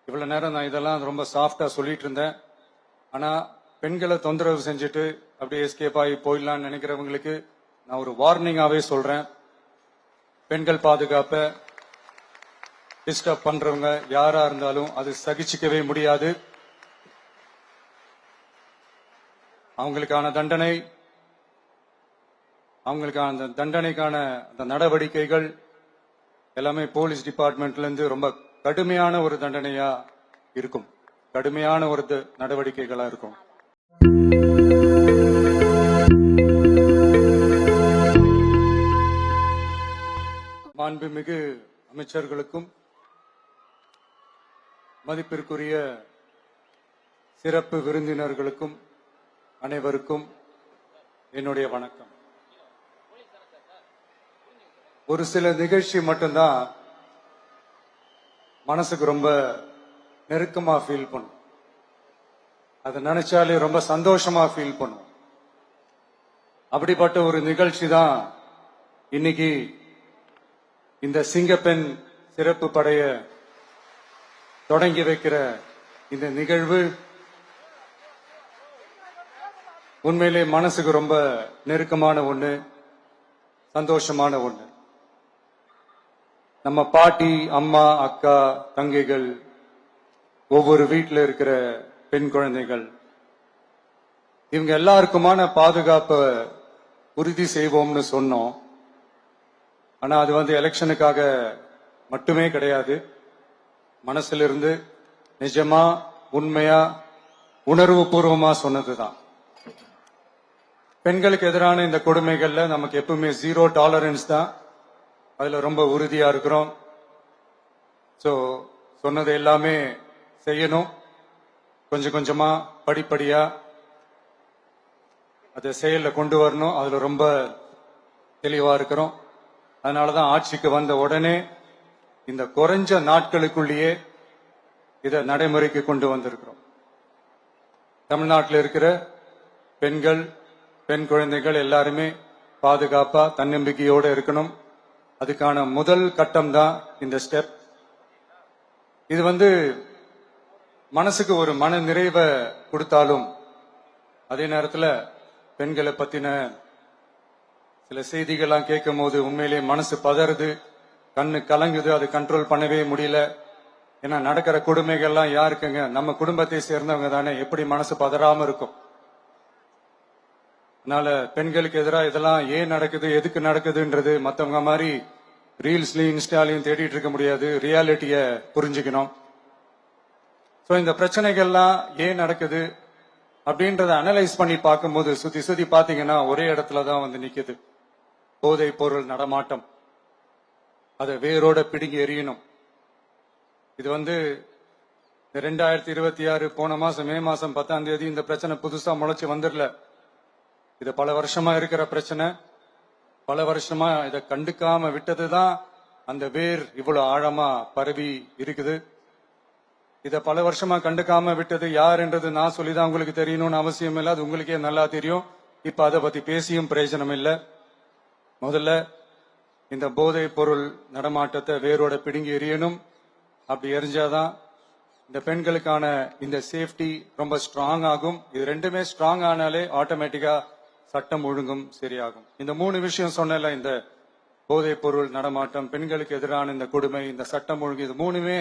இவ்வளவு நேரம் நான் இதெல்லாம் ரொம்ப சாஃப்டா சொல்லிட்டு இருந்தேன். ஆனா பெண்களை தொந்தரவு செஞ்சுட்டு அப்படியே எஸ்கேப் ஆகி போயிடலாம்னு நினைக்கிறவங்களுக்கு நான் ஒரு வார்னிங்காவே சொல்றேன். பெண்கள் பாதுகாப்பை டிஸ்டர்ப் பண்றவங்க யாரா இருந்தாலும் அது சகிச்சுக்கவே முடியாது. அவங்களுக்கான தண்டனைக்கான அந்த நடவடிக்கைகள் எல்லாமே போலீஸ் டிபார்ட்மெண்ட்ல இருந்து ரொம்ப கடுமையான ஒரு தண்டனையா இருக்கும், கடுமையான ஒரு நடவடிக்கைகளா இருக்கும். மாண்புமிகு அமைச்சர்களுக்கும் மதிப்பிற்குரிய சிறப்பு விருந்தினர்களுக்கும் அனைவருக்கும் என்னுடைய வணக்கம். ஒரு சில நிகழ்ச்சி மட்டும்தான் மனசுக்கு ரொம்ப நெருக்கமா ஃபீல் பண்ணும். அதை நினைச்சாலே ரொம்ப சந்தோஷமா ஃபீல் பண்ணும். அப்படிப்பட்ட ஒரு நிகழ்ச்சி தான் இன்னைக்கு இந்த சிங்கப்பெண் சிறப்பு படைய தொடங்கி வைக்கிற இந்த நிகழ்வு. உண்மையிலே மனசுக்கு ரொம்ப நெருக்கமான ஒண்ணு, சந்தோஷமான ஒண்ணு. நம்ம பாட்டி, அம்மா, அக்கா, தங்கைகள், ஒவ்வொரு வீட்டில் இருக்கிற பெண் குழந்தைகள், இவங்க எல்லாருக்குமான பாதுகாப்பை உறுதி செய்வோம்னு சொன்னோம். ஆனா அது எலெக்ஷனுக்காக மட்டுமே கிடையாது. மனசுல இருந்து நிஜமா, உண்மையா, உணர்வு பூர்வமா சொன்னதுதான். பெண்களுக்கு எதிரான இந்த கொடுமைகள்ல நமக்கு எப்பவுமே 0 டாலரன்ஸ் தான். அதுல ரொம்ப உறுதியா இருக்கிறோம். சோ சொன்னது எல்லாமே செய்யணும். கொஞ்சம் கொஞ்சமா, படிப்படியா அதை செயல்ல கொண்டு வரணும். அதுல ரொம்ப தெளிவா இருக்கிறோம். அதனாலதான் ஆட்சிக்கு வந்த உடனே இந்த குறைஞ்ச நாட்களுக்குள்ளேயே இதை நடைமுறைக்கு கொண்டு வந்திருக்கிறோம். தமிழ்நாட்டில் இருக்கிற பெண்கள், பெண் குழந்தைகள் எல்லாருமே பாதுகாப்பா, தன்னம்பிக்கையோட இருக்கணும். அதுக்கான முதல் கட்டம் தான் இந்த ஸ்டெப். இது மனசுக்கு ஒரு மன நிறைவை கொடுத்தாலும், அதே நேரத்தில் பெண்களை பத்தின சில செய்திகள்லாம் கேட்கும் போது உண்மையிலேயே மனசு பதறுது, கண்ணு கலங்குது. அது கண்ட்ரோல் பண்ணவே முடியல. ஏன்னா நடக்கிற கொடுமைகள்லாம் யாருக்குங்க? நம்ம குடும்பத்தை சேர்ந்தவங்க தானே. எப்படி மனசு பதறாம இருக்கும்? அதனால பெண்களுக்கு எதிராக இதெல்லாம் ஏன் நடக்குது, எதுக்கு நடக்குதுன்றது மத்தவங்க மாதிரி ரீல்ஸ்லயும் இன்ஸ்டாலையும் தேடிட்டு இருக்க முடியாது. ரியாலிட்டிய புரிஞ்சுக்கணும். சோ இந்த பிரச்சனைகள்லாம் ஏன் நடக்குது அப்படின்றத அனலைஸ் பண்ணி பார்க்கும்போது சுத்தி பாத்தீங்கன்னா ஒரே இடத்துலதான் நிக்குது. போதை பொருள் நடமாட்டம். அதை வேரோட பிடுங்கி எறியணும். இது 2026 போன மாசம் மே மாசம் 10ஆம் தேதி இந்த பிரச்சனை புதுசா முளைச்சு வந்துடல. இது பல வருஷமா இருக்கிற பிரச்சனை. பல வருஷமா இதை கண்டுக்காம விட்டதுதான் அந்த வேர் இவ்வளவு ஆழமா பரவி இருக்குது. இத பல வருஷமா கண்டுக்காம விட்டது யார் என்றது நான் சொல்லிதான் உங்களுக்கு தெரியணும்னு அவசியம் இல்லை. அது உங்களுக்கே நல்லா தெரியும். இப்ப அதை பத்தி பேசியும் பிரயோஜனம் இல்லை. முதல்ல இந்த போதை பொருள் நடமாட்டத்தை வேரோட பிடுங்கி எறியணும். அப்படி எரிஞ்சாதான் இந்த பெண்களுக்கான இந்த சேஃப்டி ரொம்ப ஸ்ட்ராங் ஆகும். இது ரெண்டுமே ஸ்ட்ராங் ஆனாலே ஆட்டோமேட்டிக்கா சட்டம் ஒழுங்கும் சரியாகும். இந்த 3 விஷயம் சொன்னல, இந்த போதை பொருள் நடமாட்டம், பெண்களுக்கு எதிரான இந்த கொடுமை, இந்த சட்டம் ஒழுங்கு, இது 3மே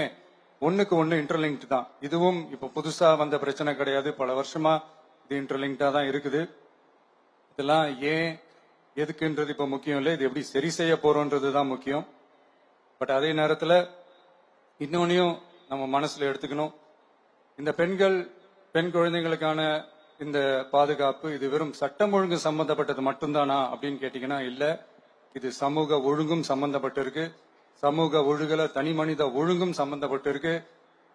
ஒண்ணுக்கு ஒண்ணு இன்டர்லிங்க்ட் தான். இதுவும் இப்ப புதுசா வந்த பிரச்சனை கிடையாது. பல வருஷமா இது இன்டர்லிங்க்டா தான் இருக்குது. இதெல்லாம் ஏன் எதுக்குன்றது இப்ப முக்கியம் இல்லை. இது எப்படி சரி செய்ய போறோம்ன்றதுதான் முக்கியம். பட் அதே நேரத்துல இன்னொன்னையும் நம்ம மனசுல எடுத்துக்கணும். இந்த பெண் குழந்தைகளுக்கான இந்த பாதுகாப்பு இது வெறும் சட்டம் ஒழுங்கு சம்பந்தப்பட்டது மட்டும்தானா அப்படின்னு கேட்டீங்கன்னா இல்ல. இது சமூக ஒழுங்கும் சம்பந்தப்பட்டிருக்கு. சமூக ஒழுங்குல தனி மனித ஒழுங்கும் சம்பந்தப்பட்டிருக்கு.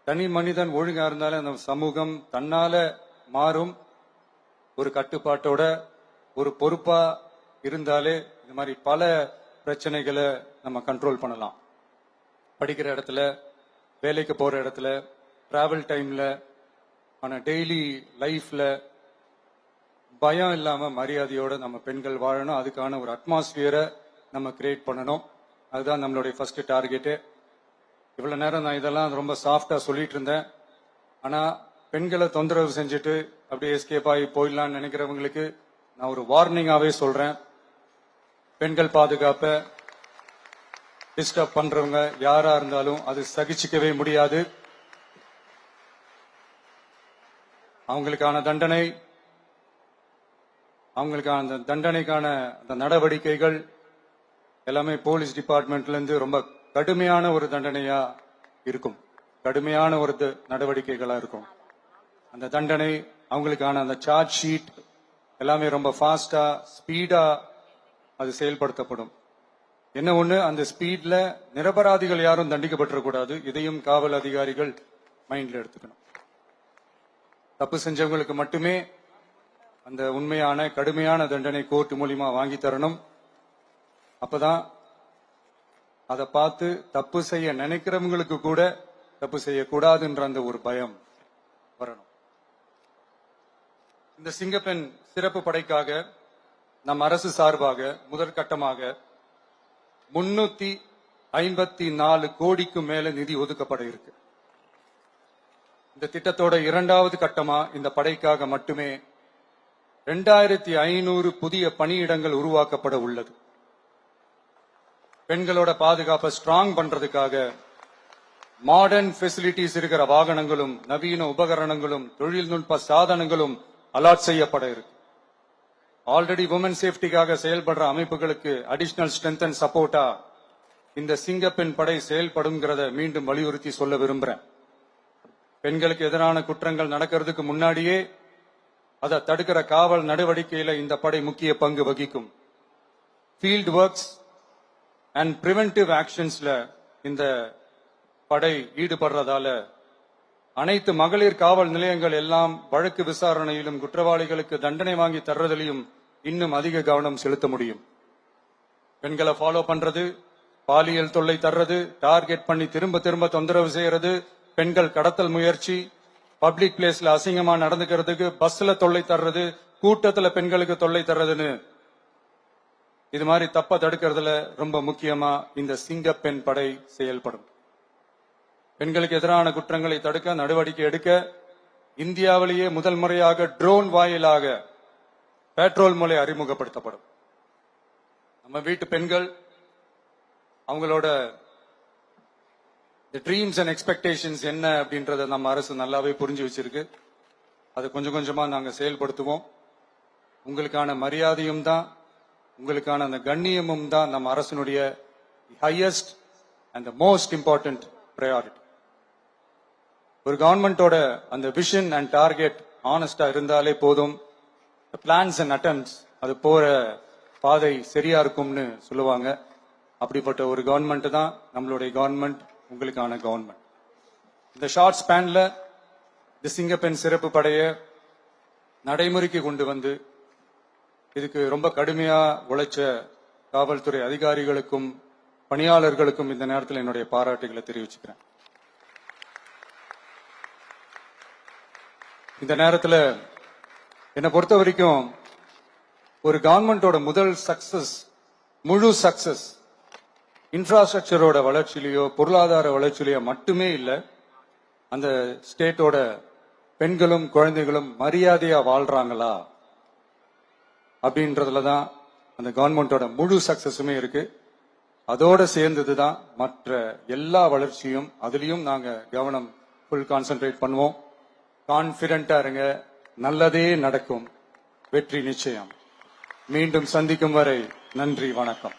தனி மனிதன் ஒழுங்கா இருந்தாலே அந்த சமூகம் தன்னால மாறும். ஒரு கட்டுப்பாட்டோட, ஒரு பொறுப்பா இருந்தாலே இந்த மாதிரி பல பிரச்சனைகளை நம்ம கண்ட்ரோல் பண்ணலாம். படிக்கிற இடத்துல, வேலைக்கு போற இடத்துல, டிராவல் டைம்ல, ஆனா டெய்லி லைஃப்ல பயம் இல்லாம மரியாதையோட நம்ம பெண்கள் வாழணும். அதுக்கான ஒரு அட்மாஸ்பியரை நம்ம கிரியேட் பண்ணணும். அதுதான் நம்மளுடைய ஃபர்ஸ்ட் டார்கெட்டு. இவ்வளவு நேரம் நான் இதெல்லாம் ரொம்ப சாஃப்டா சொல்லிட்டு இருந்தேன். ஆனா பெண்களை தொந்தரவு செஞ்சுட்டு அப்படியே எஸ்கேப் ஆகி போயிடலாம்னு நினைக்கிறவங்களுக்கு நான் ஒரு வார்னிங்காவே சொல்றேன். பெண்கள் பாதுகாப்பை டிஸ்டர்ப் பண்றவங்க யாரா இருந்தாலும் அது சகிச்சுக்கவே முடியாது. அவங்களுக்கான தண்டனைக்கான அந்த நடவடிக்கைகள் எல்லாமே போலீஸ் டிபார்ட்மெண்ட்ல இருந்து ரொம்ப கடுமையான ஒரு தண்டனையா இருக்கும், கடுமையான ஒரு நடவடிக்கைகளா இருக்கும். அந்த தண்டனை அவங்களுக்கான அந்த சார்ஜ் ஷீட் எல்லாமே ரொம்ப ஃபாஸ்டா ஸ்பீடா அது செயல்படுத்தப்படும். என்ன ஒண்ணு, அந்த ஸ்பீட்ல நிரபராதிகள் யாரும் தண்டிக்கப்பட்டிருக்கூடாது. இதையும் காவல் அதிகாரிகள் மைண்ட்ல எடுத்துக்கணும். தப்பு செஞ்சவங்களுக்கு மட்டுமே அந்த உண்மையான கடுமையான தண்டனை கோர்ட் மூலியமா வாங்கி தரணும். அப்பதான் அதை பார்த்து தப்பு செய்ய நினைக்கிறவங்களுக்கு கூட தப்பு செய்யக்கூடாதுன்ற அந்த ஒரு பயம் வரணும். இந்த சிங்கப்பெண் சிறப்பு படைக்காக நம் அரசு சார்பாக முதற்கட்டமாக 354 கோடிக்கு மேல நிதி ஒதுக்கப்பட இருக்கு. இந்த திட்டத்தோட இரண்டாவது கட்டமா இந்த படைக்காக மட்டுமே 2500 புதிய பணியிடங்கள் உருவாக்கப்பட உள்ளது. பெண்களோட பாதுகாப்பை ஸ்ட்ராங் பண்றதுக்காக மாடர்ன் ஃபெசிலிட்டிஸ் இருக்கிற வாகனங்களும் நவீன உபகரணங்களும் தொழில்நுட்ப சாதனங்களும் அலாட் செய்யப்பட இருக்கு. ஆல்ரெடி உமன் சேஃப்டிக்காக செயல்படுற அமைப்புகளுக்கு அடிஷனல் ஸ்ட்ரென்த் அண்ட் சப்போர்ட்டா இந்த சிங்கப்பெண் படை செயல்படுங்கிறத மீண்டும் வலியுறுத்தி சொல்ல விரும்புறேன். பெண்களுக்கு எதிரான குற்றங்கள் நடக்கிறதுக்கு முன்னாடியே அதை தடுக்கிற காவல் நடவடிக்கையில இந்த படை முக்கிய பங்கு வகிக்கும். ஃபீல்ட் ஒர்க்ஸ் அண்ட் பிரிவென்டிவ் ஆக்ஷன்ஸ்ல இந்த படை ஈடுபடுறதால அனைத்து மகளிர் காவல் நிலையங்கள் எல்லாம் வழக்கு விசாரணையிலும் குற்றவாளிகளுக்கு தண்டனை வாங்கி தர்றதிலையும் இன்னும் அதிக கவனம் செலுத்த முடியும். பெண்களை ஃபாலோ பண்றது, பாலியல் தொல்லை தர்றது, டார்கெட் பண்ணி திரும்ப திரும்ப தொந்தரவு செய்யறது, பெண்கள் கடத்தல் முயற்சி, பப்ளிக் பிளேஸ்ல அசிங்கமா நடந்துக்கிறதுக்கு பஸ்ல தொல்லை தர்றது, கூட்டத்துல பெண்களுக்கு தொல்லை தர்றதுன்னு இது மாதிரி தப்ப தடுக்கிறதுல ரொம்ப முக்கியமா இந்த சிங்கப்பெண் படை செயல்படும். பெண்களுக்கு எதிரான குற்றங்களை தடுக்க நடவடிக்கை எடுக்க இந்தியாவிலேயே முதல் முறையாக ட்ரோன் வாயிலாக பெட்ரோல் மூலை அறிமுகப்படுத்தப்படும். நம்ம வீட்டு பெண்கள் அவங்களோட ட்ரீம்ஸ் அண்ட் எக்ஸ்பெக்டேஷன்ஸ் என்ன அப்படின்றத நம்ம அரசு நல்லாவே புரிஞ்சு வச்சிருக்கு. அது கொஞ்சம் கொஞ்சமா நாங்க செயல்படுத்துவோம். உங்களுக்கான மரியாதையும் தான், உங்களுக்கான அந்த கண்ணியமும் தான் நம்ம அரசினுடைய highest and most important priority. ஒரு கவர்மெண்டோட அந்த விஷன் அண்ட் டார்கெட் ஆனஸ்டா இருந்தாலே போதும். பிளான்ஸ் அண்ட் அட்டெம்ப்ட்ஸ் அது போற பாதை சரியா இருக்கும்னு சொல்லுவாங்க. அப்படிப்பட்ட ஒரு கவர்மெண்ட் தான் நம்மளுடைய கவர்மெண்ட், உங்களுக்கான கவர்மெண்ட். இந்த ஷார்ட் ஸ்பேன்ல இந்த சிங்கப்பெண் சிறப்பு படைய நடைமுறைக்கு கொண்டு வந்து இதுக்கு ரொம்ப கடுமையா உழைச்ச காவல்துறை அதிகாரிகளுக்கும் பணியாளர்களுக்கும் இந்த நேரத்தில் என்னுடைய பாராட்டுகளை தெரிவிச்சுக்கிறேன். இந்த நேரத்தில் என்னை பொறுத்த வரைக்கும் ஒரு கவர்மெண்டோட முதல் சக்சஸ், முழு சக்சஸ் இன்ஃப்ராஸ்ட்ரக்சரோட வளர்ச்சியிலையோ பொருளாதார வளர்ச்சியிலையோ மட்டுமே இல்லை, அந்த ஸ்டேட்டோட பெண்களும் குழந்தைகளும் மரியாதையா வாழ்றாங்களா அப்படின்றதுல தான் அந்த கவர்மெண்டோட முழு சக்சஸுமே இருக்கு. அதோட சேர்ந்ததுதான் மற்ற எல்லா வளர்ச்சியும். அதுலயும் நாங்க கவனம் ஃபுல் கான்சென்ட்ரேட் பண்ணுவோம். கான்பிடென்டா இருங்க, நல்லதே நடக்கும், வெற்றி நிச்சயம். மீண்டும் சந்திக்கும் வரை நன்றி, வணக்கம்.